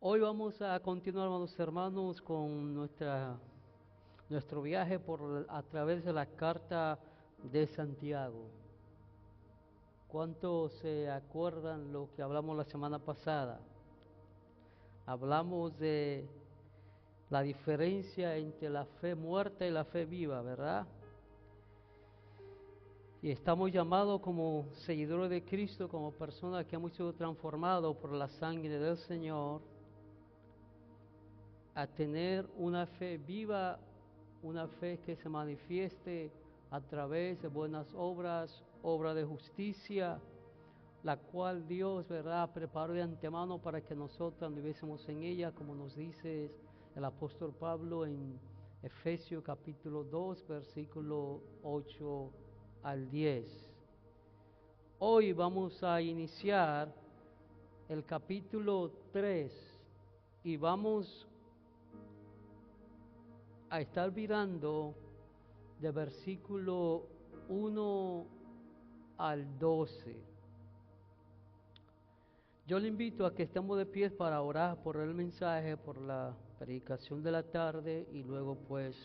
Hoy vamos a continuar, hermanos hermanos, con nuestro viaje a través de la carta de Santiago. ¿Cuántos se acuerdan lo que hablamos la semana pasada? Hablamos de la diferencia entre la fe muerta y la fe viva, ¿verdad? Y estamos llamados como seguidores de Cristo, como personas que hemos sido transformados por la sangre del Señor, a tener una fe viva, una fe que se manifieste a través de buenas obras, obra de justicia, la cual Dios, ¿verdad?, preparó de antemano para que nosotros anduviésemos en ella, como nos dice el apóstol Pablo en Efesios capítulo 2, versículo 8 al 10. Hoy vamos a iniciar el capítulo 3 y vamos a estar mirando de versículo 1 al 12. Yo le invito a que estemos de pie para orar por el mensaje, por la predicación de la tarde, y luego pues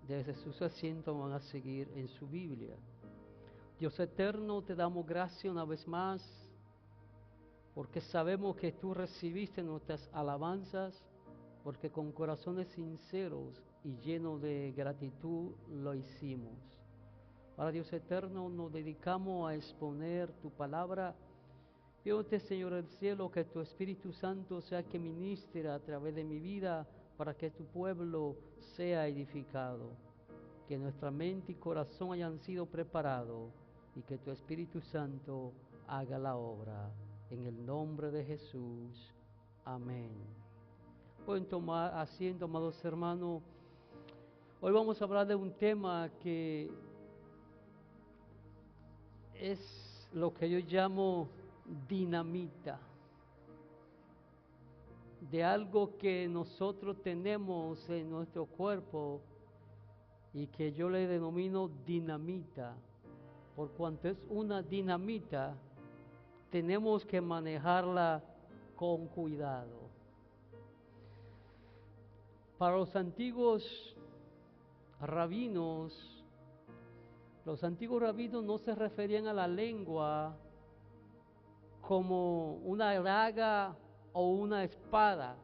desde sus asientos van a seguir en su Biblia. Dios eterno, te damos gracias una vez más, porque sabemos que tú recibiste nuestras alabanzas, porque con corazones sinceros y llenos de gratitud lo hicimos. Para Dios eterno, nos dedicamos a exponer tu palabra. Pídote, Señor del cielo, que tu Espíritu Santo sea que ministre a través de mi vida para que tu pueblo sea edificado. Que nuestra mente y corazón hayan sido preparados y que tu Espíritu Santo haga la obra. En el nombre de Jesús. Amén. Pueden tomar asiento, amados hermanos. Hoy vamos a hablar de un tema que es lo que yo llamo dinamita, de algo que nosotros tenemos en nuestro cuerpo y que yo le denomino dinamita. Por cuanto es una dinamita, tenemos que manejarla con cuidado. Para los antiguos rabinos no se referían a la lengua como una daga o una espada,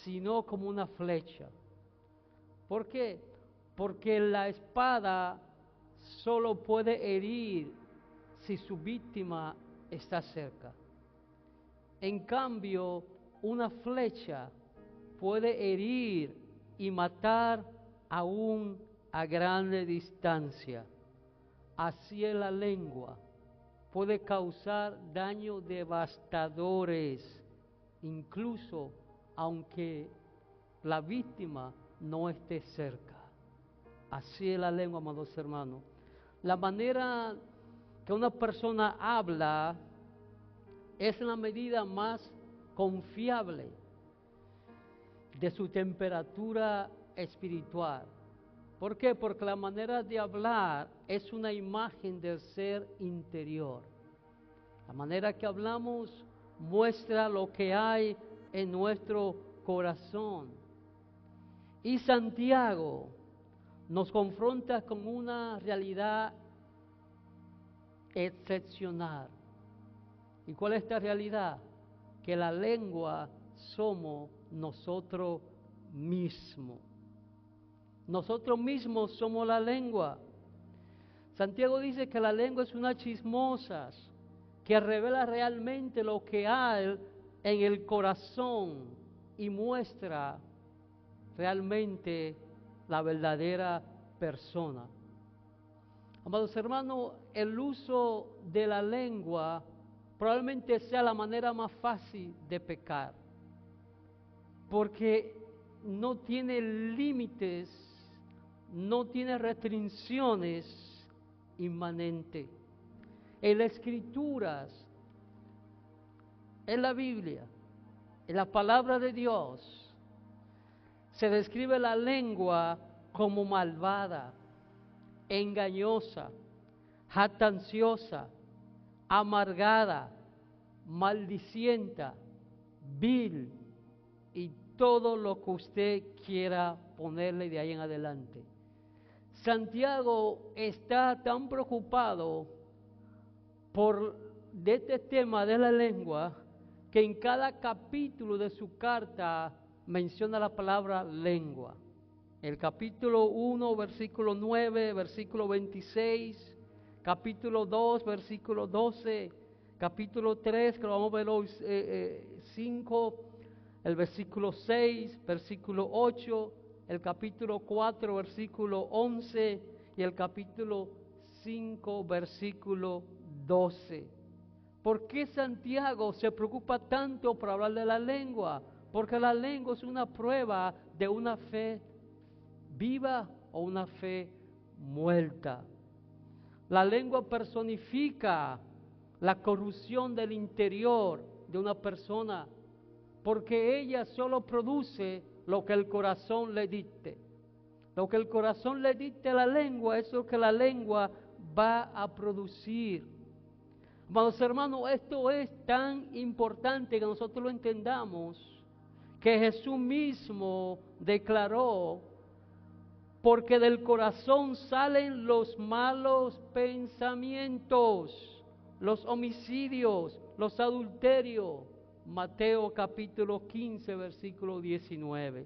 sino como una flecha. ¿Por qué? Porque la espada solo puede herir si su víctima está cerca. En cambio, una flecha puede herir y matar aún a grande distancia. Así es la lengua. Puede causar daños devastadores, incluso aunque la víctima no esté cerca. Así es la lengua, amados hermanos. La manera que una persona habla es la medida más confiable de su temperatura espiritual. ¿Por qué? Porque la manera de hablar es una imagen del ser interior. La manera que hablamos muestra lo que hay en nuestro corazón. Y Santiago nos confronta con una realidad excepcional. ¿Y cuál es esta realidad? Que la lengua somos nosotros mismos. Nosotros mismos somos la lengua. Santiago dice que la lengua es una chismosa que revela realmente lo que hay en el corazón y muestra realmente la verdadera persona. Amados hermanos, el uso de la lengua probablemente sea la manera más fácil de pecar, porque no tiene límites, no tiene restricciones inmanentes. En las Escrituras, en la Biblia, en la palabra de Dios, se describe la lengua como malvada, engañosa, jactanciosa, amargada, maldicienta, vil y todo lo que usted quiera ponerle de ahí en adelante. Santiago está tan preocupado de este tema de la lengua que en cada capítulo de su carta menciona la palabra lengua. El capítulo 1, versículo 9, versículo 26, capítulo 2, versículo 12, capítulo 3, que lo vamos a ver hoy, 5, el versículo 6, versículo 8, el capítulo 4, versículo 11 y el capítulo 5, versículo 12. ¿Por qué Santiago se preocupa tanto por hablar de la lengua? Porque la lengua es una prueba de una fe viva o una fe muerta. La lengua personifica la corrupción del interior de una persona, porque ella solo produce lo que el corazón le dicte. Lo que el corazón le dicte a la lengua es lo que la lengua va a producir. Amados hermanos, esto es tan importante que nosotros lo entendamos, que Jesús mismo declaró: porque del corazón salen los malos pensamientos, los homicidios, los adulterios. Mateo capítulo 15, versículo 19.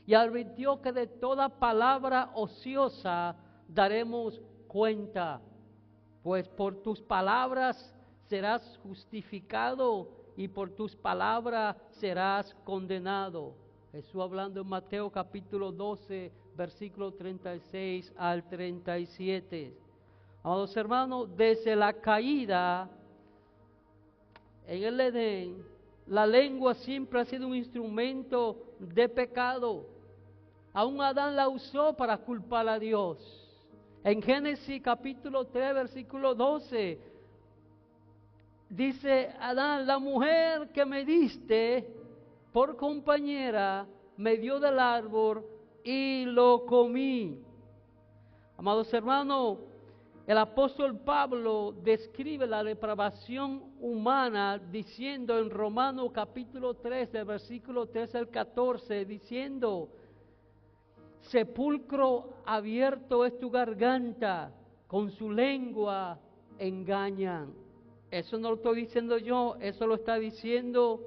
Y advirtió que de toda palabra ociosa daremos cuenta, pues por tus palabras serás justificado y por tus palabras serás condenado. Jesús hablando en Mateo capítulo 12, versículo 36 al 37. Amados hermanos, desde la caída en el Edén, la lengua siempre ha sido un instrumento de pecado. Aún Adán la usó para culpar a Dios. En Génesis capítulo 3, versículo 12, dice Adán: la mujer que me diste por compañera me dio del árbol y lo comí. Amados hermanos, el apóstol Pablo describe la depravación humana diciendo en Romanos capítulo 3, del versículo 13 al 14, diciendo: sepulcro abierto es tu garganta, con su lengua engañan. Eso no lo estoy diciendo yo, eso lo está diciendo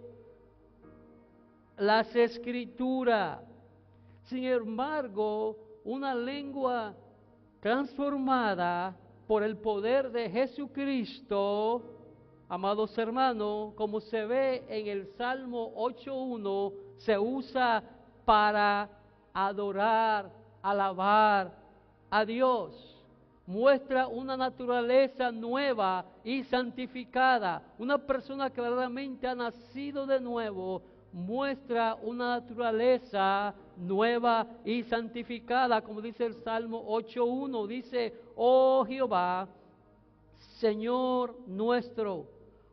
las Escrituras. Sin embargo, una lengua transformada por el poder de Jesucristo, amados hermanos, como se ve en el Salmo 8:1, se usa para adorar, alabar a Dios. Muestra una naturaleza nueva y santificada. Una persona que verdaderamente ha nacido de nuevo muestra una naturaleza nueva y santificada, como dice el Salmo 8:1, dice: oh Jehová, Señor nuestro,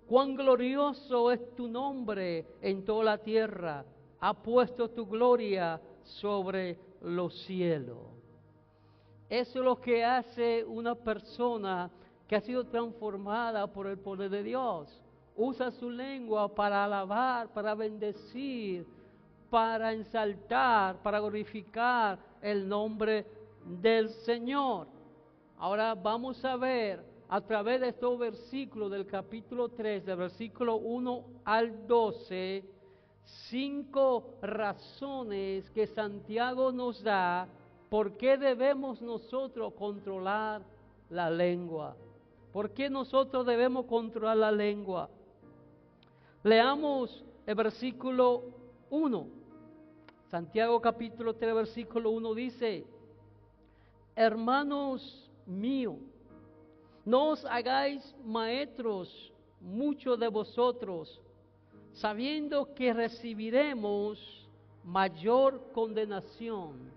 cuán glorioso es tu nombre en toda la tierra, ha puesto tu gloria sobre los cielos. Eso es lo que hace una persona que ha sido transformada por el poder de Dios. Usa su lengua para alabar, para bendecir, para ensaltar, para glorificar el nombre del Señor. Ahora vamos a ver a través de estos versículos del capítulo 3, del versículo 1 al 12, 5 razones que Santiago nos da por qué debemos nosotros controlar la lengua. ¿Por qué nosotros debemos controlar la lengua? Leamos el versículo 1. Santiago capítulo 3, versículo 1 dice: hermanos míos, no os hagáis maestros muchos de vosotros, sabiendo que recibiremos mayor condenación,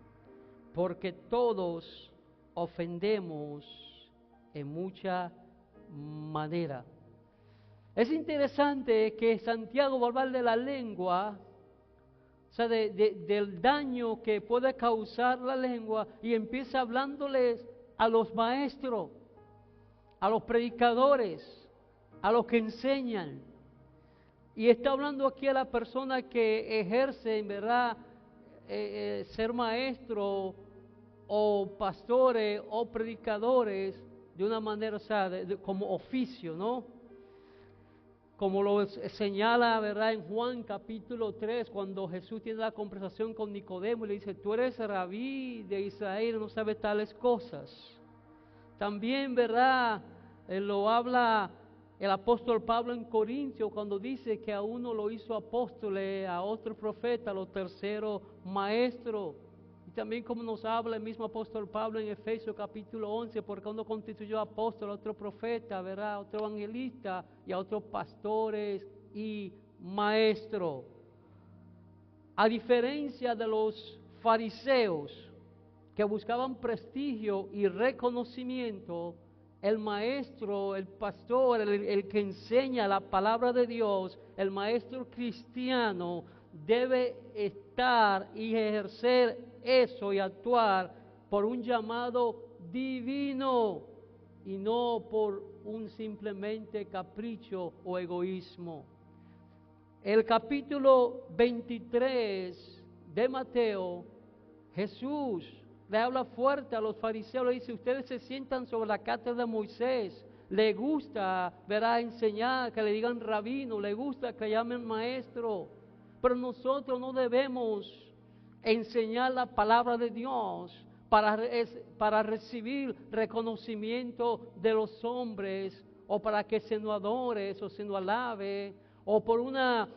porque todos ofendemos en mucha manera. Es interesante que Santiago va a hablar de la lengua, o sea, del daño que puede causar la lengua, y empieza hablándoles a los maestros, a los predicadores, a los que enseñan. Y está hablando aquí a la persona que ejerce, en verdad, ser maestro o pastores o predicadores de una manera, o sea, como oficio, ¿no? Como lo señala, ¿verdad? En Juan capítulo 3, cuando Jesús tiene la conversación con Nicodemo y le dice, tú eres rabí de Israel, no sabes tales cosas. También, ¿verdad? Lo habla el apóstol Pablo en Corintios cuando dice que a uno lo hizo apóstol, a otro profeta, a los terceros maestro. Y también como nos habla el mismo apóstol Pablo en Efesios capítulo 11, porque uno constituyó apóstol, a otro profeta, ¿verdad? A otro evangelista y a otros pastores y maestros. A diferencia de los fariseos que buscaban prestigio y reconocimiento, el maestro, el pastor, el que enseña la palabra de Dios, el maestro cristiano, debe estar y ejercer eso y actuar por un llamado divino y no por un simplemente capricho o egoísmo. El capítulo 23 de Mateo, Jesús le habla fuerte a los fariseos, le dice, ustedes se sientan sobre la cátedra de Moisés, le gusta, verá, enseñar, que le digan rabino, le gusta que llamen maestro, pero nosotros no debemos enseñar la palabra de Dios para recibir reconocimiento de los hombres, o para que se nos adore o se nos alabe, o por una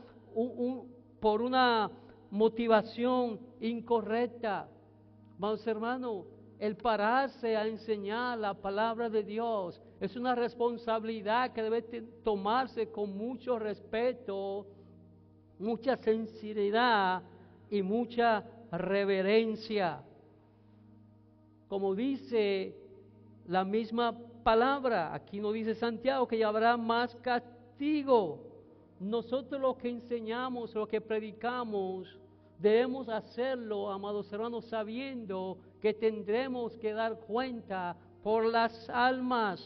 motivación incorrecta. Vamos, hermano, el pararse a enseñar la palabra de Dios es una responsabilidad que debe tomarse con mucho respeto, mucha sinceridad y mucha reverencia. Como dice la misma palabra, aquí no dice Santiago que ya habrá más castigo. Nosotros lo que enseñamos, lo que predicamos, debemos hacerlo, amados hermanos, sabiendo que tendremos que dar cuenta por las almas,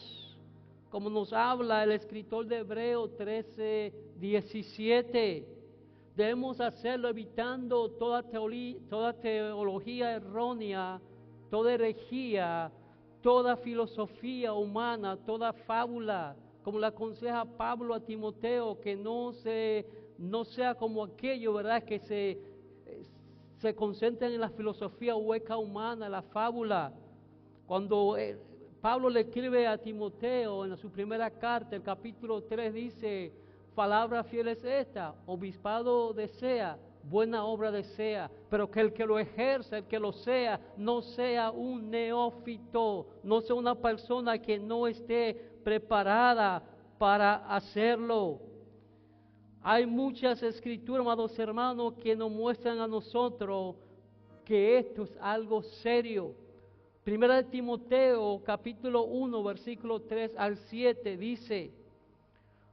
como nos habla el escritor de Hebreos 13:17. Debemos hacerlo evitando toda teología errónea, toda herejía, toda filosofía humana, toda fábula, como le aconseja Pablo a Timoteo, que no sea como aquello, ¿verdad?, que se concentran en la filosofía hueca humana, la fábula. Cuando Pablo le escribe a Timoteo en su primera carta, el capítulo 3 dice, palabra fiel es esta, obispado desea, buena obra desea, pero que el que lo ejerza, el que lo sea, no sea un neófito, no sea una persona que no esté preparada para hacerlo. Hay muchas escrituras, amados hermanos, que nos muestran a nosotros que esto es algo serio. Primera de Timoteo, capítulo 1, versículo 3 al 7, dice,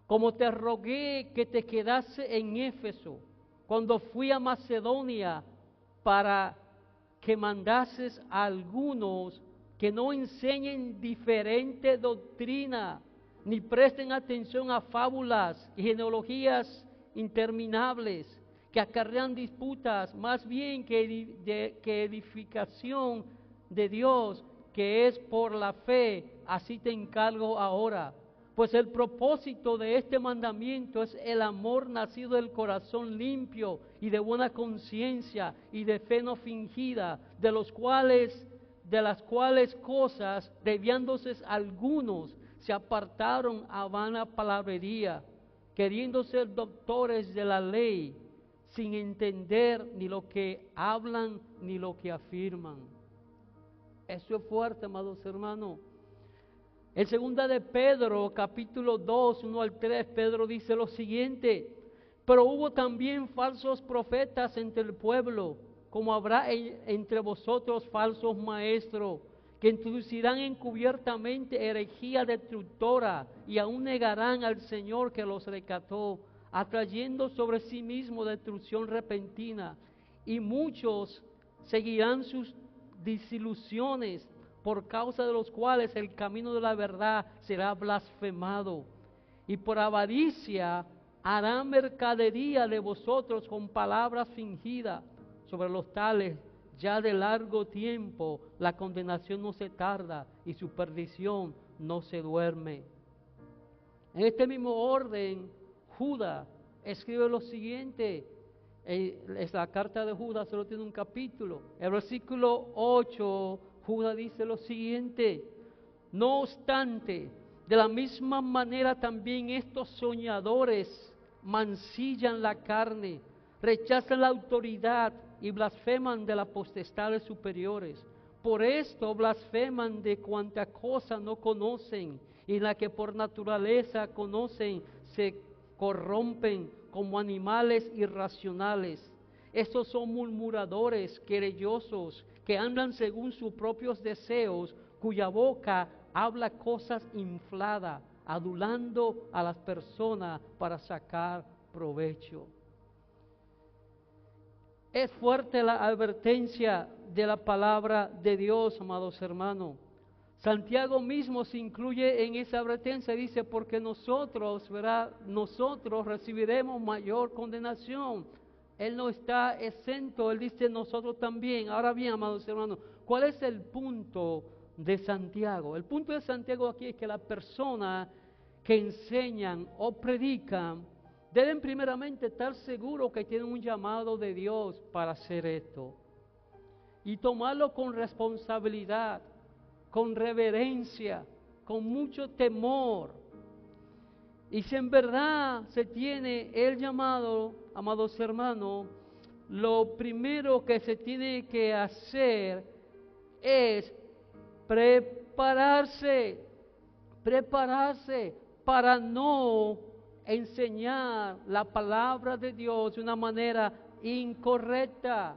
como te rogué que te quedase en Éfeso, cuando fui a Macedonia, para que mandases a algunos que no enseñen diferente doctrina, ni presten atención a fábulas y genealogías interminables, que acarrean disputas, más bien que edificación de Dios, que es por la fe. Así te encargo ahora. Pues el propósito de este mandamiento es el amor nacido del corazón limpio y de buena conciencia y de fe no fingida, de las cuales cosas, desviándose algunos, se apartaron a vana palabrería, queriendo ser doctores de la ley, sin entender ni lo que hablan ni lo que afirman. Eso es fuerte, amados hermanos. En segunda de Pedro, capítulo 2, 1 al 3, Pedro dice lo siguiente, pero hubo también falsos profetas entre el pueblo, como habrá entre vosotros falsos maestros, que introducirán encubiertamente herejía destructora y aún negarán al Señor que los rescató, atrayendo sobre sí mismo destrucción repentina. Y muchos seguirán sus disilusiones, por causa de los cuales el camino de la verdad será blasfemado. Y por avaricia harán mercadería de vosotros con palabras fingidas. Sobre los tales, ya de largo tiempo, la condenación no se tarda y su perdición no se duerme. En este mismo orden, Judas escribe lo siguiente. Es la carta de Judas, solo tiene un capítulo. El versículo 8, Judas dice lo siguiente: no obstante, de la misma manera también estos soñadores mancillan la carne, rechazan la autoridad y blasfeman de las potestades superiores. Por esto blasfeman de cuanta cosa no conocen, y la que por naturaleza conocen se corrompen como animales irracionales. Estos son murmuradores, querellosos, que andan según sus propios deseos, cuya boca habla cosas infladas, adulando a las personas para sacar provecho. Es fuerte la advertencia de la palabra de Dios, amados hermanos. Santiago mismo se incluye en esa advertencia, dice, porque nosotros, ¿verdad? Nosotros recibiremos mayor condenación. Él no está exento, él dice nosotros también. Ahora bien, amados hermanos, ¿cuál es el punto de Santiago? El punto de Santiago aquí es que las personas que enseñan o predican deben primeramente estar seguros que tienen un llamado de Dios para hacer esto y tomarlo con responsabilidad, con reverencia, con mucho temor. Y si en verdad se tiene el llamado, amados hermanos, lo primero que se tiene que hacer es prepararse para no enseñar la palabra de Dios de una manera incorrecta,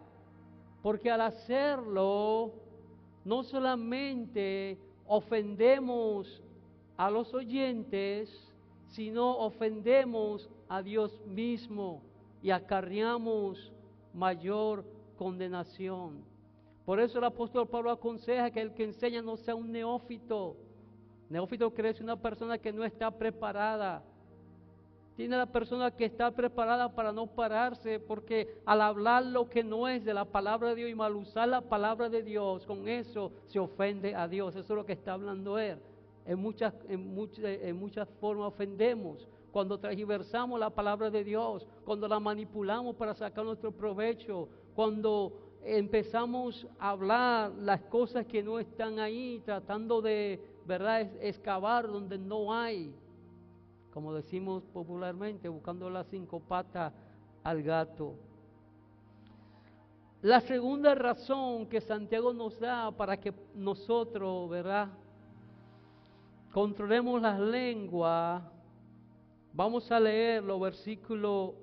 porque al hacerlo no solamente ofendemos a los oyentes, sino ofendemos a Dios mismo y acarreamos mayor condenación. Por eso el apóstol Pablo aconseja que el que enseña no sea un neófito. Neófito quiere decir una persona que no está preparada. Tiene la persona que está preparada para no pararse, porque al hablar lo que no es de la palabra de Dios y mal usar la palabra de Dios, con eso se ofende a Dios. Eso es lo que está hablando él. En muchas formas ofendemos. Cuando transversamos la palabra de Dios, cuando la manipulamos para sacar nuestro provecho, cuando empezamos a hablar las cosas que no están ahí, tratando de, ¿verdad?, excavar donde no hay. Como decimos popularmente, buscando las 5 patas al gato. La segunda razón que Santiago nos da para que nosotros, ¿verdad?, controlemos las lenguas, vamos a leer los versículos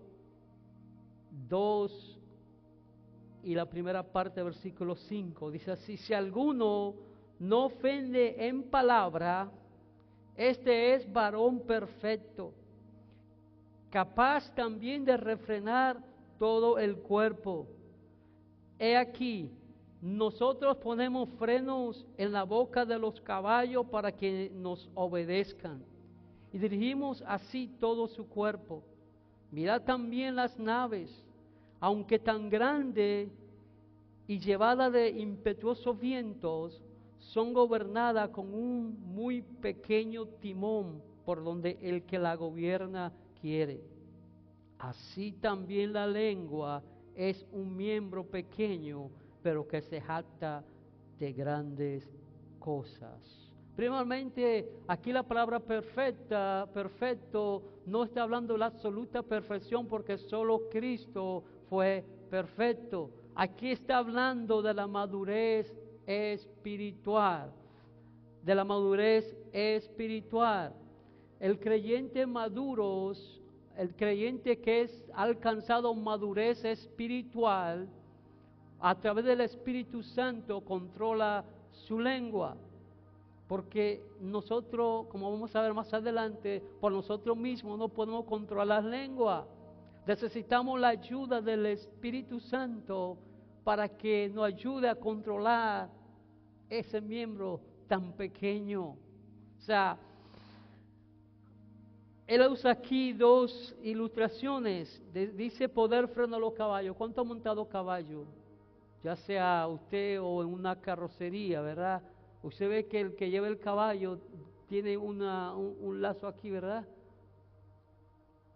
2 y la primera parte del versículo 5. Dice así: si alguno no ofende en palabra, este es varón perfecto, capaz también de refrenar todo el cuerpo. He aquí, nosotros ponemos frenos en la boca de los caballos para que nos obedezcan, y dirigimos así todo su cuerpo. Mirad también las naves, aunque tan grandes y llevadas de impetuosos vientos, son gobernadas con un muy pequeño timón por donde el que la gobierna quiere. Así también la lengua es un miembro pequeño, pero que se jacta de grandes cosas. Primeramente, aquí la palabra perfecto, no está hablando de la absoluta perfección, porque solo Cristo fue perfecto. Aquí está hablando de la madurez espiritual, de la madurez espiritual. El creyente maduros, el creyente que ha alcanzado madurez espiritual, a través del Espíritu Santo controla su lengua. Porque nosotros, como vamos a ver más adelante, por nosotros mismos no podemos controlar la lengua. Necesitamos la ayuda del Espíritu Santo para que nos ayude a controlar ese miembro tan pequeño. O sea, él usa aquí dos ilustraciones. Dice poder frenar los caballos. ¿Cuánto ha montado caballo? Ya sea usted o en una carrocería, ¿verdad? Usted ve que el que lleva el caballo tiene un lazo aquí, ¿verdad?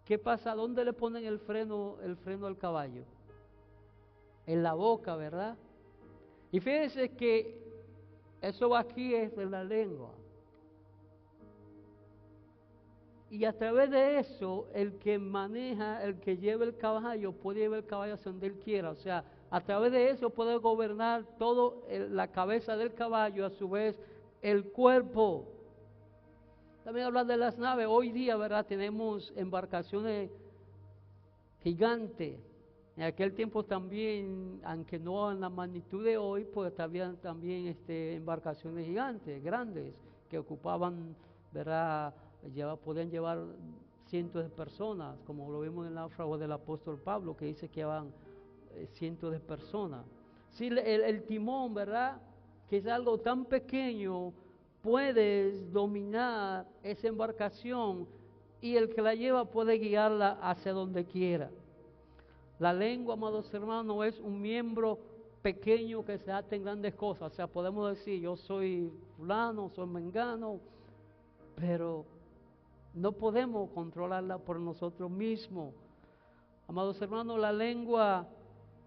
¿Qué pasa? ¿Dónde le ponen el freno al caballo? En la boca, ¿verdad? Y fíjense que eso aquí es de la lengua. Y a través de eso, el que maneja, el que lleva el caballo, puede llevar el caballo hacia donde él quiera. O sea, a través de eso puede gobernar todo la cabeza del caballo, a su vez el cuerpo. También hablar de las naves. Hoy día, ¿verdad? Tenemos embarcaciones gigantes. En aquel tiempo también, aunque no en la magnitud de hoy, pues había también embarcaciones gigantes, grandes, que ocupaban, ¿verdad? Podían llevar cientos de personas, como lo vimos en el náufrago del apóstol Pablo, que dice que llevan cientos de personas. Sí, el timón, ¿verdad? Que es algo tan pequeño, puedes dominar esa embarcación y el que la lleva puede guiarla hacia donde quiera. La lengua, amados hermanos, es un miembro pequeño que se ata en grandes cosas. O sea, podemos decir, yo soy fulano, soy mengano, pero no podemos controlarla por nosotros mismos. Amados hermanos, la lengua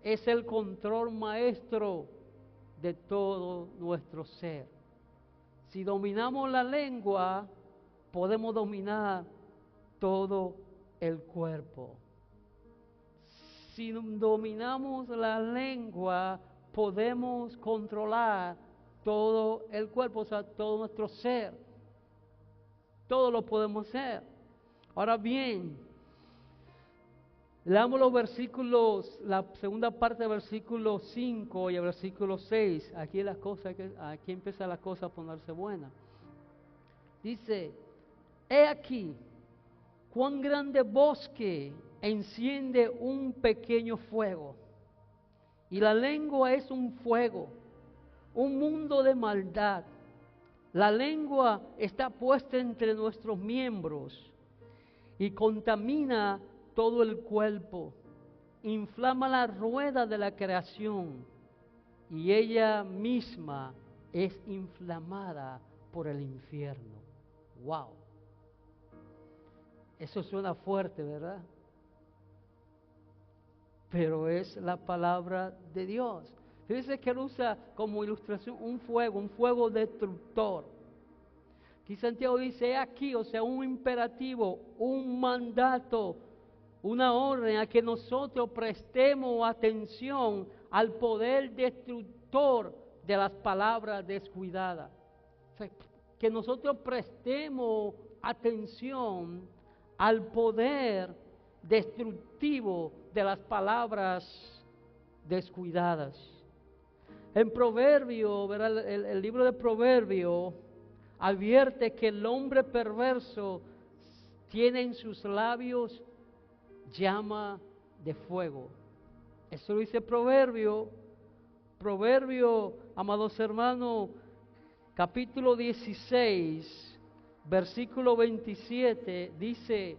es el control maestro de todo nuestro ser. Si dominamos la lengua, podemos dominar todo el cuerpo. Si dominamos la lengua, podemos controlar todo el cuerpo, o sea, todo nuestro ser. Todo lo podemos hacer. Ahora bien, leamos los versículos, la segunda parte del versículo 5 y el versículo 6. Aquí empieza la cosa a ponerse buena. Dice, he aquí, cuán grande bosque enciende un pequeño fuego. Y la lengua es un fuego, un mundo de maldad. La lengua está puesta entre nuestros miembros y contamina todo el cuerpo, inflama la rueda de la creación y ella misma es inflamada por el infierno. ¡Wow! Eso suena fuerte, ¿verdad? Pero es la palabra de Dios. Fíjense que él usa como ilustración un fuego destructor. Aquí Santiago dice aquí, o sea, un imperativo, un mandato, una orden a que nosotros prestemos atención al poder destructor de las palabras descuidadas. O sea, que nosotros prestemos atención al poder destructivo de las palabras descuidadas. En Proverbio, ¿verdad? El libro de Proverbio advierte que el hombre perverso tiene en sus labios llama de fuego. Eso lo dice Proverbio, amados hermanos, capítulo 16, versículo 27, dice,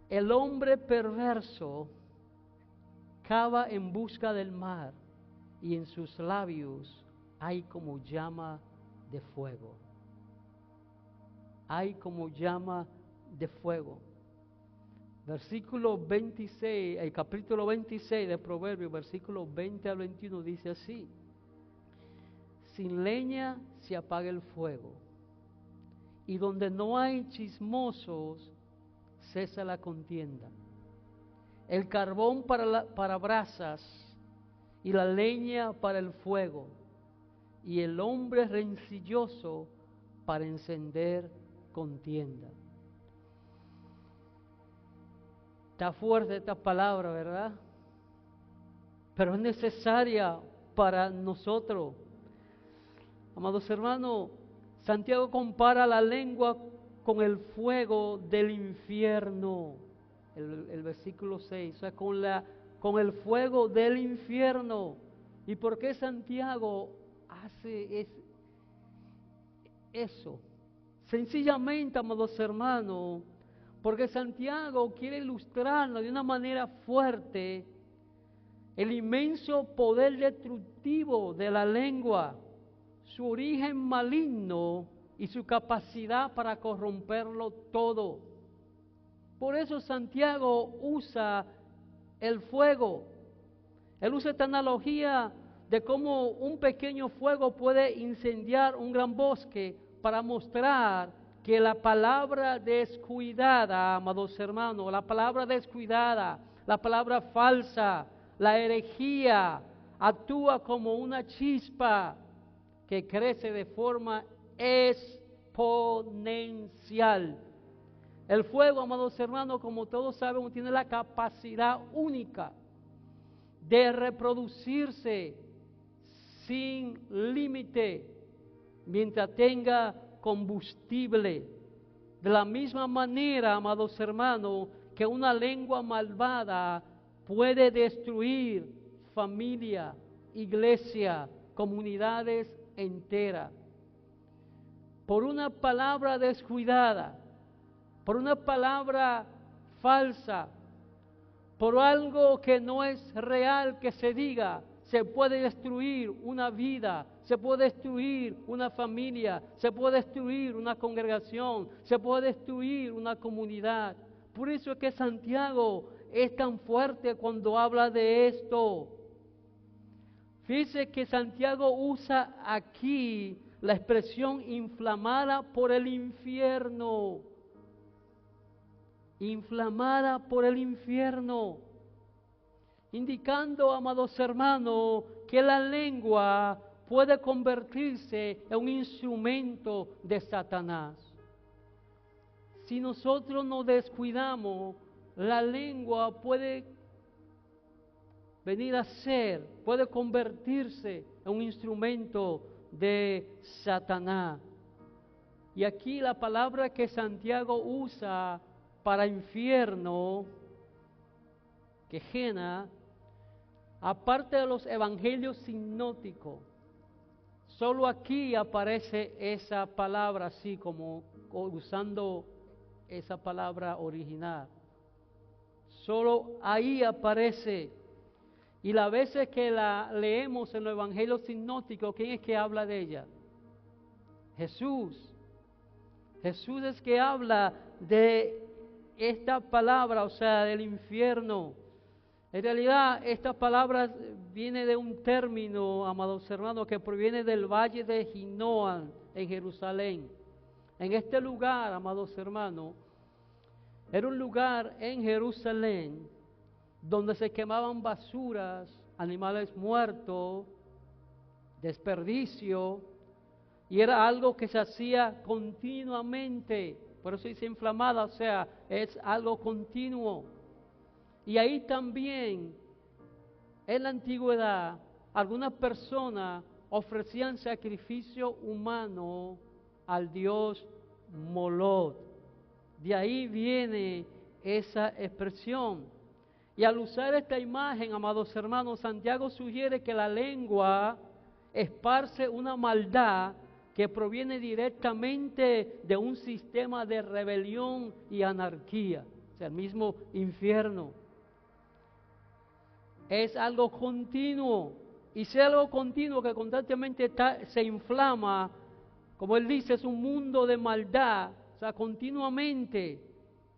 el hombre perverso cava en busca del mar y en sus labios hay como llama de fuego. Hay como llama de fuego. Versículo 26, el capítulo 26 de Proverbios, versículo 20 al 21 dice así: sin leña se apaga el fuego, y donde no hay chismosos cesa la contienda. El carbón para brasas y la leña para el fuego, y el hombre rencilloso para encender contienda. Está fuerte esta palabra, ¿verdad? Pero es necesaria para nosotros. Amados hermanos, Santiago compara la lengua con el fuego del infierno. El versículo 6, o sea, con el fuego del infierno. ¿Y por qué Santiago hace eso? Sencillamente, amados hermanos, Porque Santiago quiere ilustrarnos de una manera fuerte el inmenso poder destructivo de la lengua, su origen maligno y su capacidad para corromperlo todo. Por eso Santiago usa el fuego. Él usa esta analogía de cómo un pequeño fuego puede incendiar un gran bosque para mostrar que la palabra descuidada, amados hermanos, la palabra descuidada, la palabra falsa, la herejía, actúa como una chispa que crece de forma exponencial. El fuego, amados hermanos, como todos sabemos, tiene la capacidad única de reproducirse sin límite mientras tenga combustible. De la misma manera, amados hermanos, que una lengua malvada puede destruir familia, iglesia, comunidades enteras. Por una palabra descuidada, por una palabra falsa, por algo que no es real que se diga, se puede destruir una vida, se puede destruir una familia, se puede destruir una congregación, se puede destruir una comunidad. Por eso es que Santiago es tan fuerte cuando habla de esto. Fíjese que Santiago usa aquí la expresión inflamada por el infierno. Inflamada por el infierno, indicando, amados hermanos, que la lengua puede convertirse en un instrumento de Satanás. Si nosotros nos descuidamos, la lengua puede venir a ser, puede convertirse en un instrumento de Satanás. Y aquí la palabra que Santiago usa para infierno, Gehenna, aparte de los evangelios sinópticos, solo aquí aparece esa palabra así como usando esa palabra original. Solo ahí aparece. Y las veces que la leemos en los evangelios sinópticos, ¿quién es que habla de ella? Jesús. Jesús es que habla de esta palabra, o sea, del infierno. En realidad, esta palabra viene de un término, amados hermanos, que proviene del valle de Hinoam en Jerusalén. En este lugar, amados hermanos, era un lugar en Jerusalén donde se quemaban basuras, animales muertos, desperdicio, y era algo que se hacía continuamente. Por eso dice inflamada, o sea, es algo continuo. Y ahí también, en la antigüedad, algunas personas ofrecían sacrificio humano al dios Moloch. De ahí viene esa expresión. Y al usar esta imagen, amados hermanos, Santiago sugiere que la lengua esparce una maldad que proviene directamente de un sistema de rebelión y anarquía, o sea, el mismo infierno. Es algo continuo, y si es algo continuo que constantemente se inflama, como él dice, es un mundo de maldad, o sea, continuamente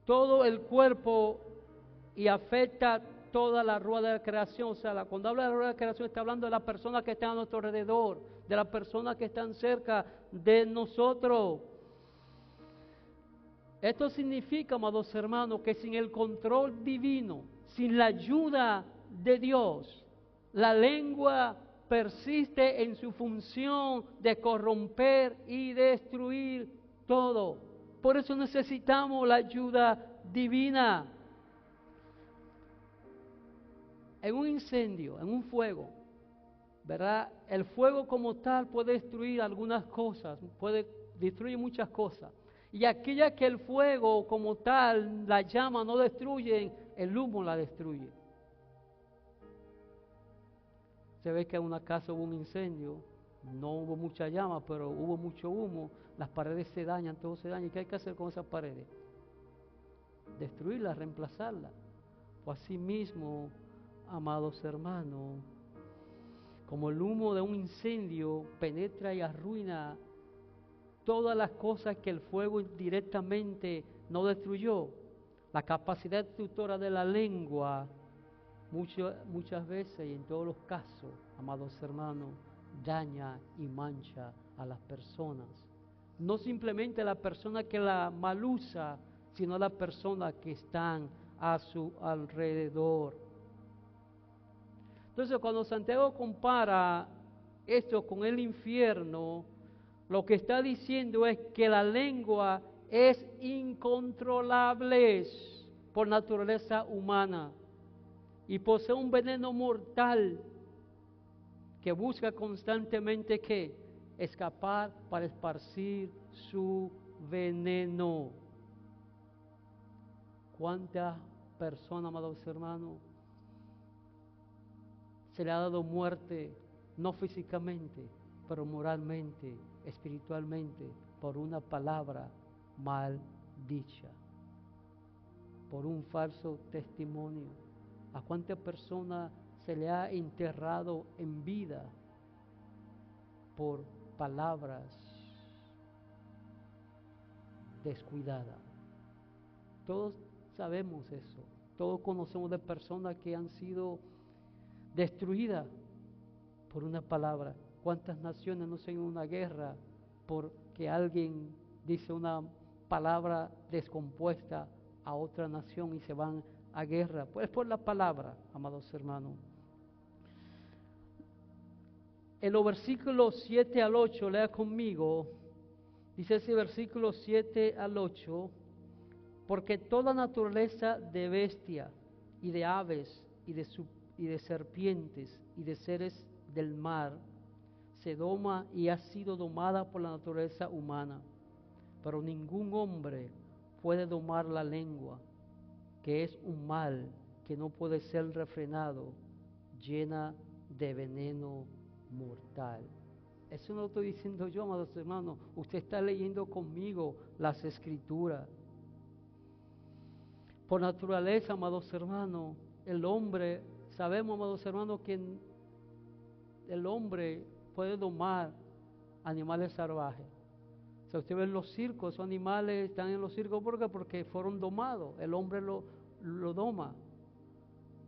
todo el cuerpo y afecta toda la rueda de la creación. O sea, cuando habla de la rueda de la creación está hablando de las personas que están a nuestro alrededor, de las personas que están cerca de nosotros. Esto significa, amados hermanos, que sin el control divino, sin la ayuda de Dios, la lengua persiste en su función de corromper y destruir todo. Por eso necesitamos la ayuda divina. En un incendio, en un fuego, ¿verdad? El fuego como tal puede destruir algunas cosas, puede destruir muchas cosas. Y aquella que el fuego como tal, la llama no destruye, el humo la destruye. Se ve que en una casa hubo un incendio, no hubo mucha llama, pero hubo mucho humo, las paredes se dañan, todo se daña. ¿Y qué hay que hacer con esas paredes? destruirla, reemplazarla. Pues así mismo, amados hermanos, como el humo de un incendio penetra y arruina todas las cosas que el fuego directamente no destruyó, la capacidad destructora de la lengua, muchas veces y en todos los casos, amados hermanos, daña y mancha a las personas. No simplemente a la persona que la mal usa, sino a las personas que están a su alrededor. Entonces, cuando Santiago compara esto con el infierno, lo que está diciendo es que la lengua es incontrolable por naturaleza humana y posee un veneno mortal que busca constantemente ¿qué? Escapar para esparcir su veneno. ¿Cuántas personas, amados hermanos, se le ha dado muerte, no físicamente, pero moralmente, espiritualmente, por una palabra mal dicha, por un falso testimonio? ¿A cuántas personas se le ha enterrado en vida por palabras descuidadas? Todos sabemos eso, todos conocemos de personas que han sido destruidas por una palabra. ¿Cuántas naciones no se en una guerra porque alguien dice una palabra descompuesta a otra nación y se van a guerra? Pues por la palabra, amados hermanos. En los versículos 7 al 8, lea conmigo, dice ese versículo 7 al 8, porque toda naturaleza de bestia y de aves y de serpientes y de seres del mar se doma y ha sido domada por la naturaleza humana, pero ningún hombre puede domar la lengua, que es un mal que no puede ser refrenado, llena de veneno mortal. Eso no lo estoy diciendo yo, amados hermanos, usted está leyendo conmigo las Escrituras. Por naturaleza, amados hermanos, el hombre, sabemos, amados hermanos, que el hombre puede domar animales salvajes. O sea, usted ve en los circos, esos animales están en los circos porque fueron domados, el hombre lo doma.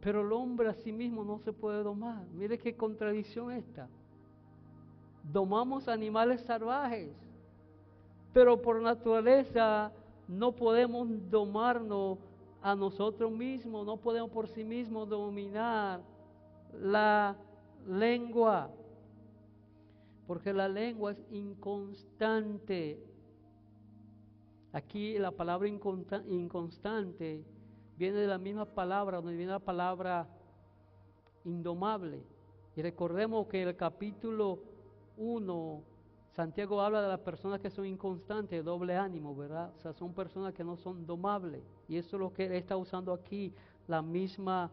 Pero el hombre a sí mismo no se puede domar. Mire qué contradicción esta. Domamos animales salvajes, pero por naturaleza no podemos domarnos a nosotros mismos, no podemos por sí mismos dominar la lengua, porque la lengua es inconstante. Aquí la palabra inconstante viene de la misma palabra, donde viene la palabra indomable. Y recordemos que en el capítulo 1, Santiago habla de las personas que son inconstantes, de doble ánimo, ¿verdad? O sea, son personas que no son domables. Y eso es lo que él está usando aquí, la misma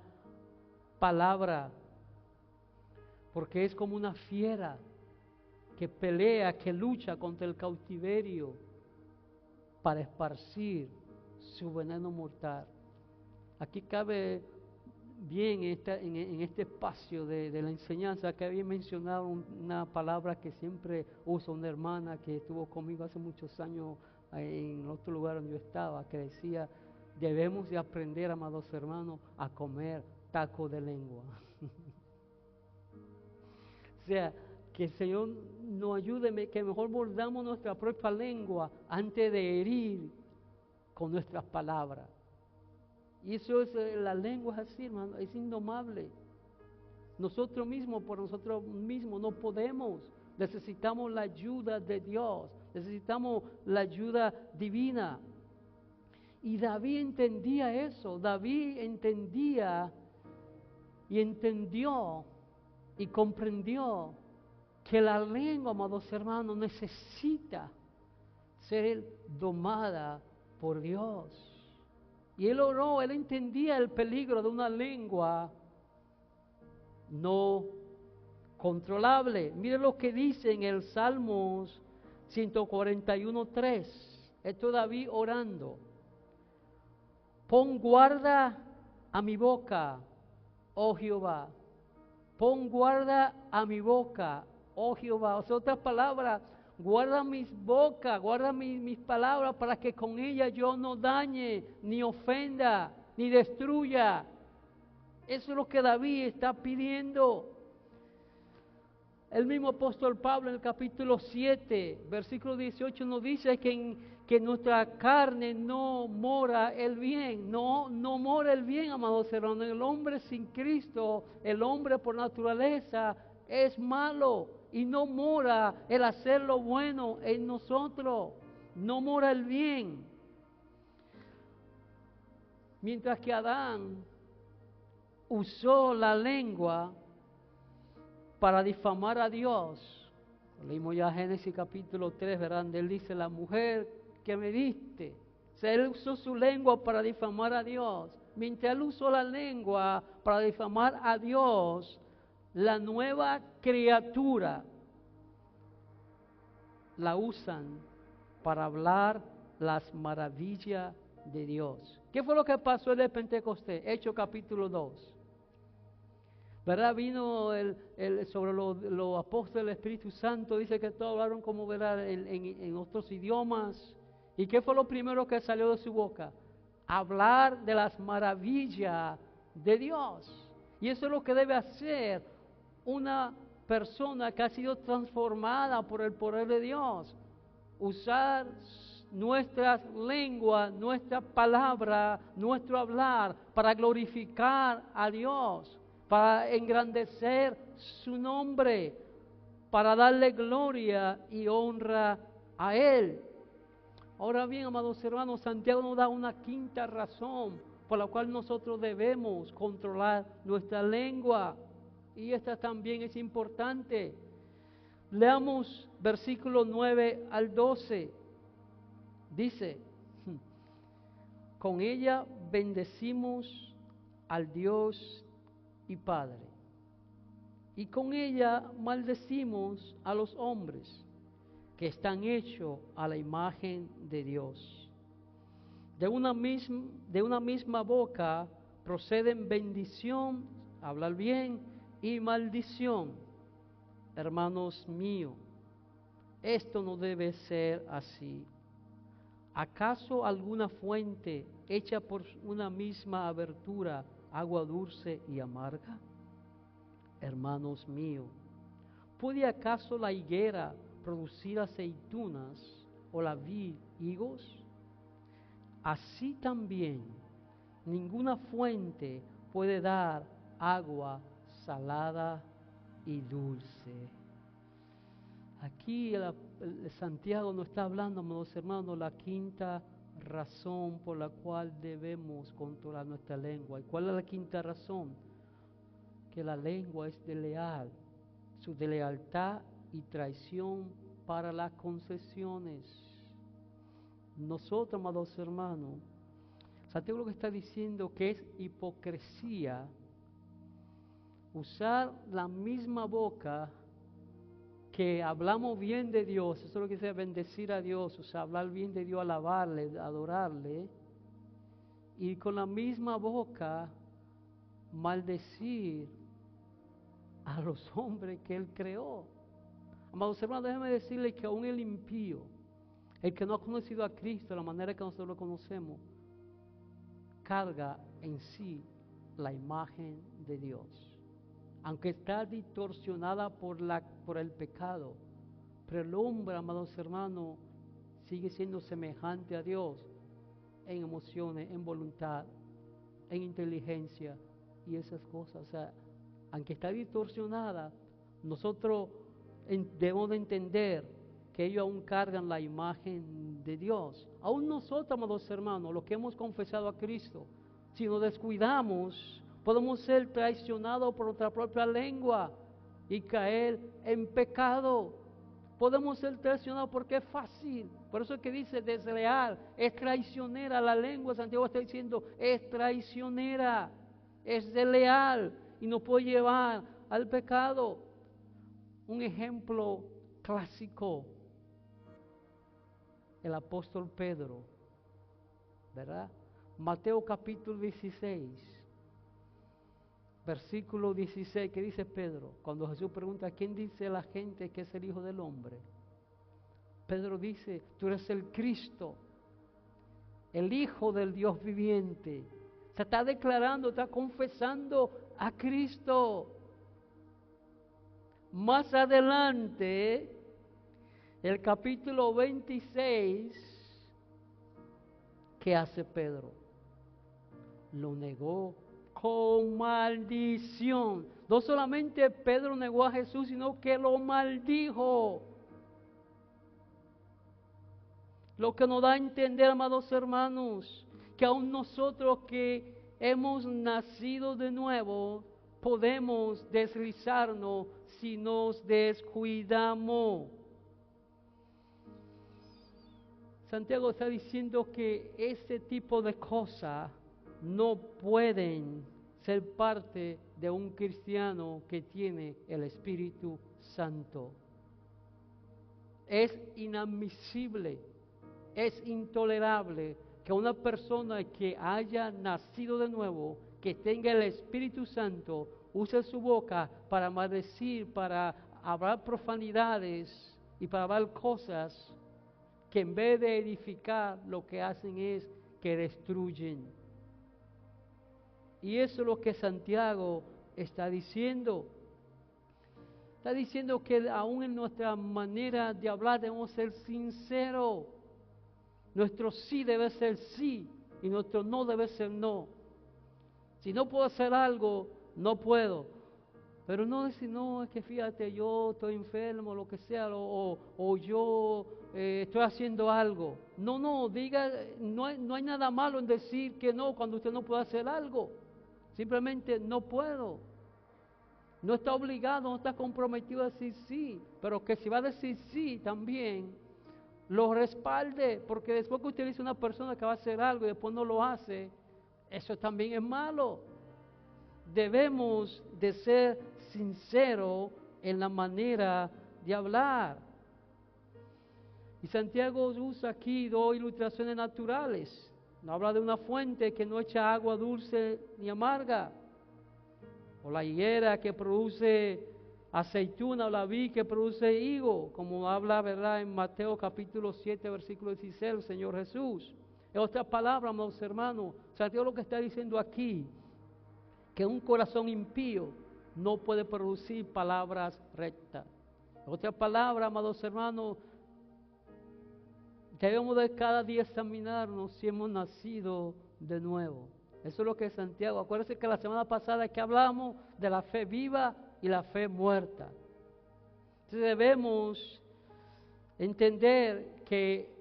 palabra. Porque es como una fiera que pelea, que lucha contra el cautiverio para esparcir su veneno mortal. Aquí cabe bien en este espacio de la enseñanza que había mencionado una palabra que siempre usa una hermana que estuvo conmigo hace muchos años en otro lugar donde yo estaba, que decía, debemos de aprender, amados hermanos, a comer taco de lengua. O sea, que el Señor nos ayude, que mejor mordamos nuestra propia lengua antes de herir con nuestras palabras. Y eso es, la lengua es así, hermano, es indomable. Nosotros mismos, por nosotros mismos, no podemos. Necesitamos la ayuda de Dios, necesitamos la ayuda divina. Y David entendía eso, David entendía y entendió y comprendió que la lengua, amados hermanos, necesita ser domada por Dios. Y él oró, él entendía el peligro de una lengua no controlable. Mire lo que dice en el Salmos 141:3. Esto es David orando. Pon guarda a mi boca, oh Jehová. Pon guarda a mi boca, oh Jehová. O sea, otras palabras, guarda mis bocas, guarda mis palabras para que con ellas yo no dañe, ni ofenda, ni destruya. Eso es lo que David está pidiendo. El mismo apóstol Pablo en el capítulo 7, versículo 18 nos dice que en nuestra carne no mora el bien, no mora el bien, amados hermanos. El hombre sin Cristo, el hombre por naturaleza es malo y no mora el hacer lo bueno en nosotros, no mora el bien. Mientras que Adán usó la lengua para difamar a Dios. Leímos ya Génesis capítulo 3, ¿verdad? Él dice, la mujer que me diste. O sea, él usó su lengua para difamar a Dios. Mientras él usó la lengua para difamar a Dios, la nueva criatura la usan para hablar las maravillas de Dios. ¿Qué fue lo que pasó en el Pentecostés? Hechos capítulo 2. ¿Verdad? Vino sobre los apóstoles del Espíritu Santo, dice que todos hablaron como, ¿verdad?, en otros idiomas. ¿Y qué fue lo primero que salió de su boca? Hablar de las maravillas de Dios. Y eso es lo que debe hacer una persona que ha sido transformada por el poder de Dios. Usar nuestras lenguas, nuestra palabra, nuestro hablar para glorificar a Dios, para engrandecer su nombre, para darle gloria y honra a Él. Ahora bien, amados hermanos, Santiago nos da una quinta razón por la cual nosotros debemos controlar nuestra lengua, y esta también es importante. Leamos versículos 9 al 12. Dice, con ella bendecimos al Dios y Padre, y con ella maldecimos a los hombres que están hechos a la imagen de Dios. De una misma boca proceden bendición, hablar bien, y maldición. Hermanos míos, esto no debe ser así. ¿Acaso alguna fuente hecha por una misma abertura, agua dulce y amarga? Hermanos míos, ¿puede acaso la higuera producir aceitunas o la vid higos? Así también, ninguna fuente puede dar agua salada y dulce. Aquí Santiago nos está hablando, amados hermanos, la quinta razón por la cual debemos controlar nuestra lengua. ¿Y cuál es la quinta razón? Que la lengua es desleal, su deslealtad y traición para las concesiones. Nosotros, amados hermanos, Santiago lo que está diciendo que es hipocresía usar la misma boca que hablamos bien de Dios, eso es lo que dice bendecir a Dios, o sea, hablar bien de Dios, alabarle, adorarle, y con la misma boca maldecir a los hombres que Él creó. Amados hermanos, déjenme decirles que aún el impío, el que no ha conocido a Cristo de la manera que nosotros lo conocemos, carga en sí la imagen de Dios. Aunque está distorsionada por el pecado, pero el hombre, amados hermanos, sigue siendo semejante a Dios en emociones, en voluntad, en inteligencia y esas cosas. O sea, aunque está distorsionada, nosotros debemos de entender que ellos aún cargan la imagen de Dios. Aún nosotros, amados hermanos, los que hemos confesado a Cristo, si nos descuidamos, podemos ser traicionados por nuestra propia lengua y caer en pecado. Podemos ser traicionados porque es fácil. Por eso es que dice desleal, es traicionera. La lengua, Santiago está diciendo, es traicionera, es desleal y nos puede llevar al pecado. Un ejemplo clásico, el apóstol Pedro, ¿verdad? Mateo capítulo 16, versículo 16, ¿qué dice Pedro? Cuando Jesús pregunta, ¿quién dice la gente que es el Hijo del Hombre? Pedro dice, tú eres el Cristo, el Hijo del Dios viviente. Se está declarando, está confesando a Cristo. Más adelante, el capítulo 26, ¿qué hace Pedro? Lo negó con maldición. No solamente Pedro negó a Jesús, sino que lo maldijo. Lo que nos da a entender, amados hermanos, que aún nosotros que hemos nacido de nuevo, podemos deslizarnos si nos descuidamos. Santiago está diciendo que ese tipo de cosas no pueden ser parte de un cristiano que tiene el Espíritu Santo. Es inadmisible, es intolerable que una persona que haya nacido de nuevo, que tenga el Espíritu Santo, use su boca para maldecir, para hablar profanidades y para hablar cosas que en vez de edificar, lo que hacen es que destruyen. Y eso es lo que Santiago está diciendo. Está diciendo que aún en nuestra manera de hablar debemos ser sinceros. Nuestro sí debe ser sí y nuestro no debe ser no. Si no puedo hacer algo, no puedo. Pero no decir, no, es que fíjate, yo estoy enfermo, lo que sea, o yo estoy haciendo algo. No, diga, no hay nada malo en decir que no cuando usted no puede hacer algo. Simplemente no puedo. No está obligado, no está comprometido a decir sí, pero que si va a decir sí también, lo respalde, porque después que usted dice a una persona que va a hacer algo y después no lo hace, eso también es malo. Debemos de ser sinceros en la manera de hablar. Y Santiago usa aquí dos ilustraciones naturales. No habla de una fuente que no echa agua dulce ni amarga, o la higuera que produce aceituna, o la vid que produce higo, como habla, ¿verdad?, en Mateo capítulo 7, versículo 16, el Señor Jesús. En otras palabras, amados hermanos, Santiago lo que está diciendo aquí, que un corazón impío no puede producir palabras rectas. En otras palabras, amados hermanos, debemos de cada día examinarnos si hemos nacido de nuevo. Eso es lo que es Santiago. Acuérdense que la semana pasada que hablamos de la fe viva y la fe muerta. Entonces debemos entender que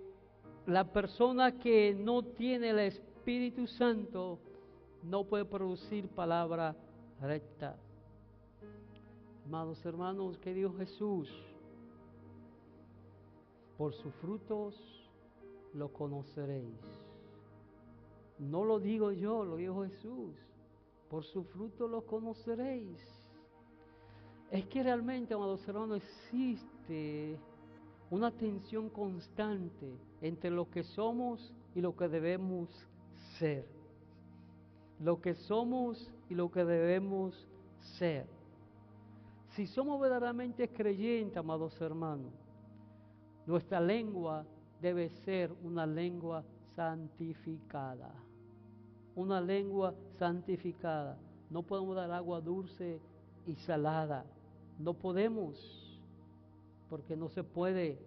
la persona que no tiene el Espíritu Santo no puede producir palabra recta. Amados hermanos, ¿qué dijo Jesús? Por sus frutos lo conoceréis. No lo digo yo, lo dijo Jesús. Por sus frutos lo conoceréis. Es que realmente, amados hermanos, existe una tensión constante entre lo que somos y lo que debemos ser. Lo que somos y lo que debemos ser. Si somos verdaderamente creyentes, amados hermanos, nuestra lengua debe ser una lengua santificada. Una lengua santificada. No podemos dar agua dulce y salada. No podemos, porque no se puede.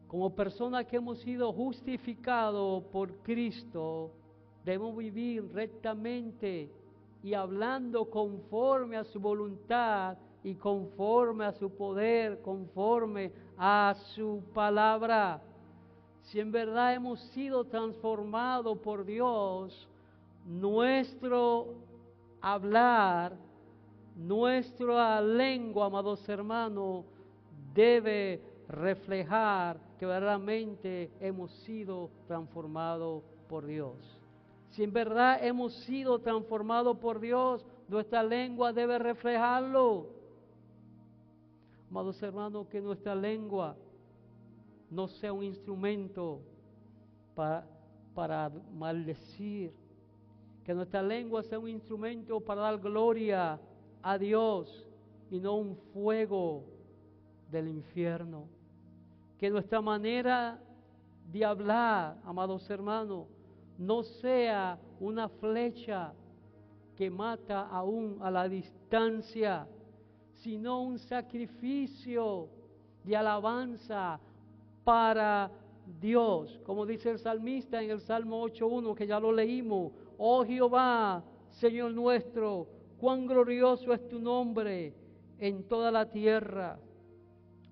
Como personas que hemos sido justificados por Cristo, debemos vivir rectamente y hablando conforme a su voluntad y conforme a su poder, conforme a su palabra. Si en verdad hemos sido transformados por Dios, nuestro hablar, nuestra lengua, amados hermanos, debe reflejar que verdaderamente hemos sido transformados por Dios. Si en verdad hemos sido transformados por Dios, nuestra lengua debe reflejarlo. Amados hermanos, que nuestra lengua no sea un instrumento para maldecir. Que nuestra lengua sea un instrumento para dar gloria a Dios y no un fuego del infierno. Que nuestra manera de hablar, amados hermanos, no sea una flecha que mata aún a la distancia, sino un sacrificio de alabanza para Dios. Como dice el salmista en el Salmo 8:1, que ya lo leímos: oh Jehová, Señor nuestro, cuán glorioso es tu nombre en toda la tierra.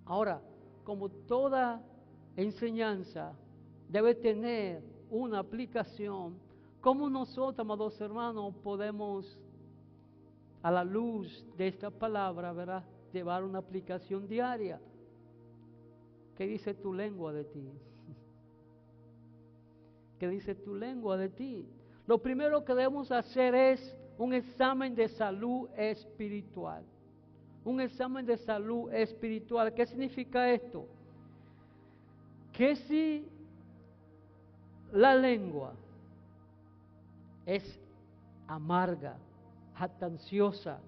Ahora, como toda enseñanza debe tener una aplicación, ¿cómo nosotros, amados hermanos, podemos, a la luz de esta palabra, ¿verdad?, llevar una aplicación diaria? ¿Qué dice tu lengua de ti? ¿Qué dice tu lengua de ti? Lo primero que debemos hacer es un examen de salud espiritual. Un examen de salud espiritual. ¿Qué significa esto? Que si la lengua es amarga, jactanciosa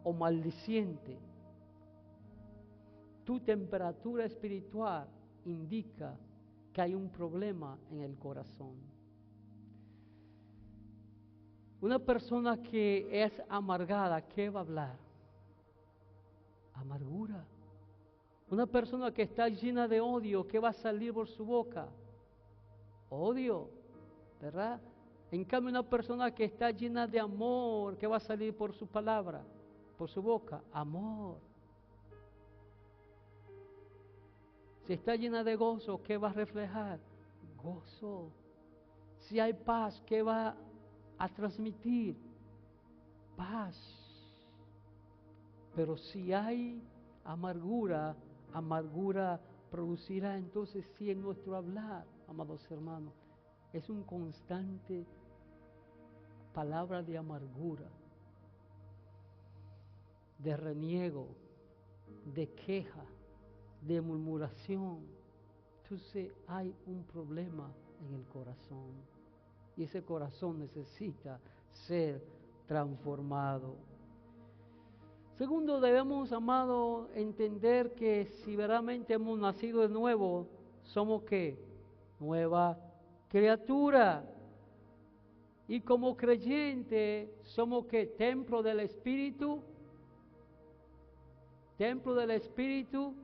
o maldiciente, tu temperatura espiritual indica que hay un problema en el corazón. Una persona que es amargada, ¿qué va a hablar? Amargura. Una persona que está llena de odio, ¿qué va a salir por su boca? Odio, ¿verdad? En cambio, una persona que está llena de amor, ¿qué va a salir por su palabra? Por su boca, amor. Si está llena de gozo, ¿qué va a reflejar? Gozo. Si hay paz, ¿qué va a transmitir? Paz. Pero si hay amargura, amargura producirá. Entonces, si en nuestro hablar, amados hermanos, es un constante palabra de amargura, de reniego, de queja, de murmuración, entonces hay un problema en el corazón y ese corazón necesita ser transformado. Segundo, debemos, amado, entender que si verdaderamente hemos nacido de nuevo, somos ¿qué? Nueva criatura. Y como creyente, somos ¿qué? Templo del Espíritu. Templo del Espíritu.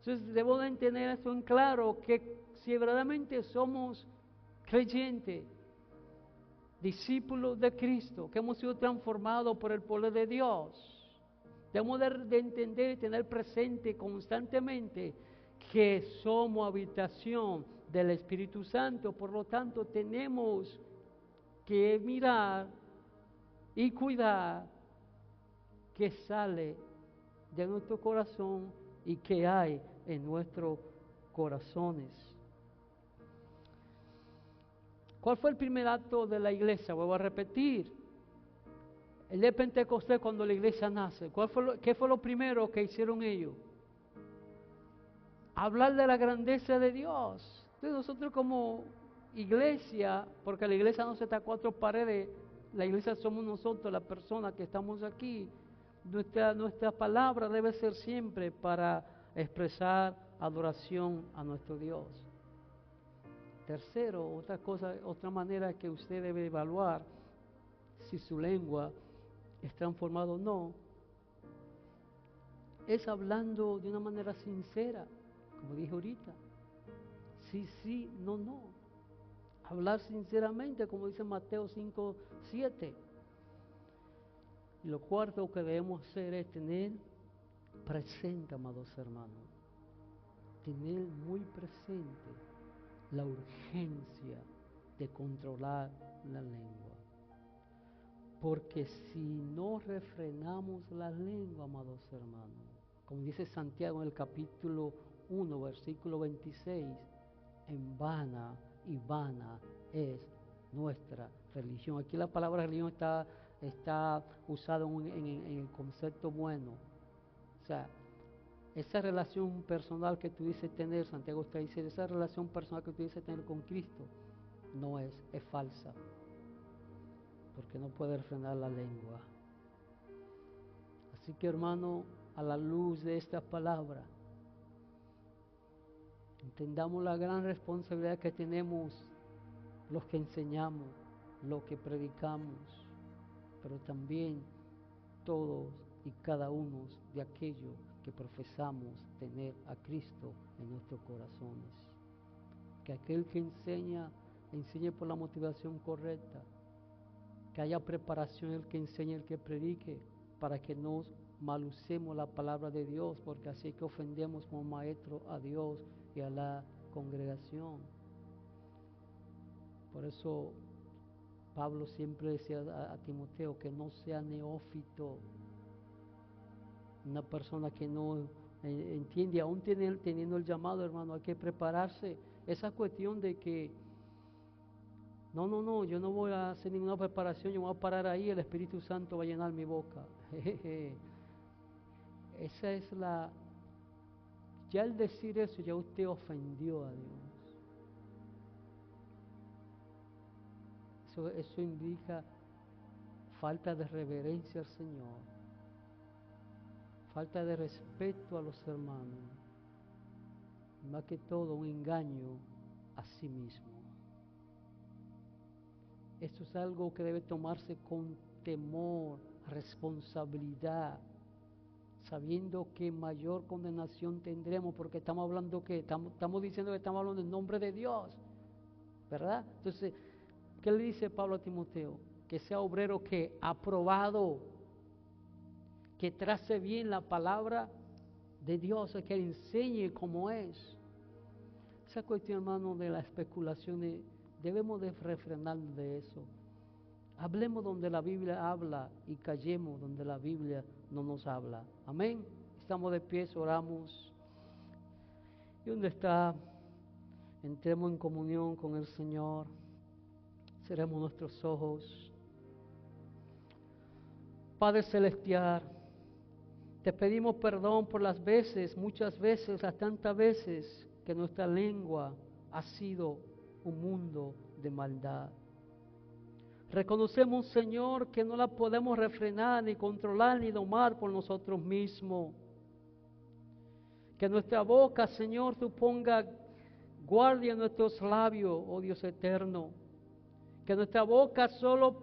Entonces debemos de tener eso en claro, que si verdaderamente somos creyentes, discípulos de Cristo, que hemos sido transformados por el poder de Dios, debemos de entender y tener presente constantemente que somos habitación del Espíritu Santo. Por lo tanto, tenemos que mirar y cuidar qué sale de nuestro corazón y qué hay en nuestros corazones. ¿Cuál fue el primer acto de la iglesia? Vuelvo a repetir. El de Pentecostés, cuando la iglesia nace, ¿qué fue lo primero que hicieron ellos? Hablar de la grandeza de Dios. Entonces nosotros como iglesia, porque la iglesia no se está a cuatro paredes, la iglesia somos nosotros, las personas que estamos aquí. Nuestra palabra debe ser siempre para expresar adoración a nuestro Dios. Tercero, otra manera que usted debe evaluar si su lengua es transformada o no, es hablando de una manera sincera, como dije ahorita. Sí, no. Hablar sinceramente, como dice Mateo 5:7. Y lo cuarto que debemos hacer es tener presente, amados hermanos, tener muy presente la urgencia de controlar la lengua. Porque si no refrenamos la lengua, amados hermanos, como dice Santiago en el capítulo 1, versículo 26, en vana y vana es nuestra religión. Aquí la palabra religión está usada en el concepto bueno. O sea, esa relación personal que tú dices tener, Santiago está diciendo, esa relación personal que tú dices tener con Cristo, no es falsa, porque no puedes frenar la lengua. Así que, hermano, a la luz de esta palabra, entendamos la gran responsabilidad que tenemos los que enseñamos, los que predicamos, pero también todos y cada uno de aquellos que profesamos tener a Cristo en nuestros corazones. Que aquel que enseñe por la motivación correcta, que haya preparación el que enseñe, el que predique, para que no malusemos la palabra de Dios, porque así que ofendemos como maestro a Dios y a la congregación. Por eso Pablo siempre decía a Timoteo que no sea neófito, una persona que no entiende, aún teniendo el llamado, hermano, hay que prepararse. Esa cuestión de que no, yo no voy a hacer ninguna preparación, yo voy a parar ahí, el Espíritu Santo va a llenar mi boca. Esa es ya al decir eso, ya usted ofendió a Dios. Eso indica falta de reverencia al Señor, falta de respeto a los hermanos, más que todo un engaño a sí mismo. Esto es algo que debe tomarse con temor, responsabilidad, sabiendo que mayor condenación tendremos, porque estamos hablando que estamos diciendo que estamos hablando en nombre de Dios, ¿verdad? Entonces, ¿qué le dice Pablo a Timoteo? Que sea obrero que aprobado, que trace bien la palabra de Dios, que le enseñe cómo es. Esa cuestión, hermano, de las especulaciones, debemos de refrenarnos de eso. Hablemos donde la Biblia habla y callemos donde la Biblia no nos habla. Amén. Estamos de pie, oramos. Y donde está, entremos en comunión con el Señor. Cerremos nuestros ojos. Padre Celestial, te pedimos perdón por las veces, muchas veces, las tantas veces que nuestra lengua ha sido un mundo de maldad. Reconocemos, Señor, que no la podemos refrenar, ni controlar, ni domar por nosotros mismos. Que nuestra boca, Señor, tú ponga guardia en nuestros labios, oh Dios eterno. Que nuestra boca solo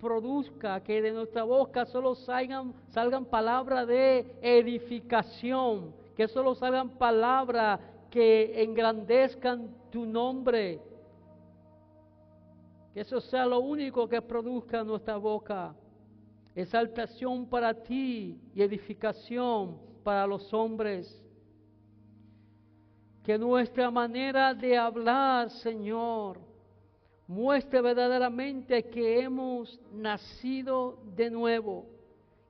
produzca, que de nuestra boca solo salgan palabras de edificación, que solo salgan palabras que engrandezcan tu nombre. Que eso sea lo único que produzca nuestra boca, exaltación para ti y edificación para los hombres. Que nuestra manera de hablar, Señor, muestre verdaderamente que hemos nacido de nuevo.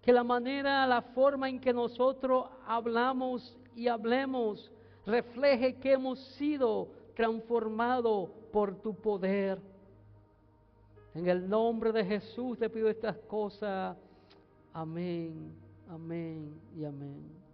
Que la forma en que nosotros hablamos y hablemos, refleje que hemos sido transformados por tu poder. En el nombre de Jesús te pido estas cosas. Amén, amén y amén.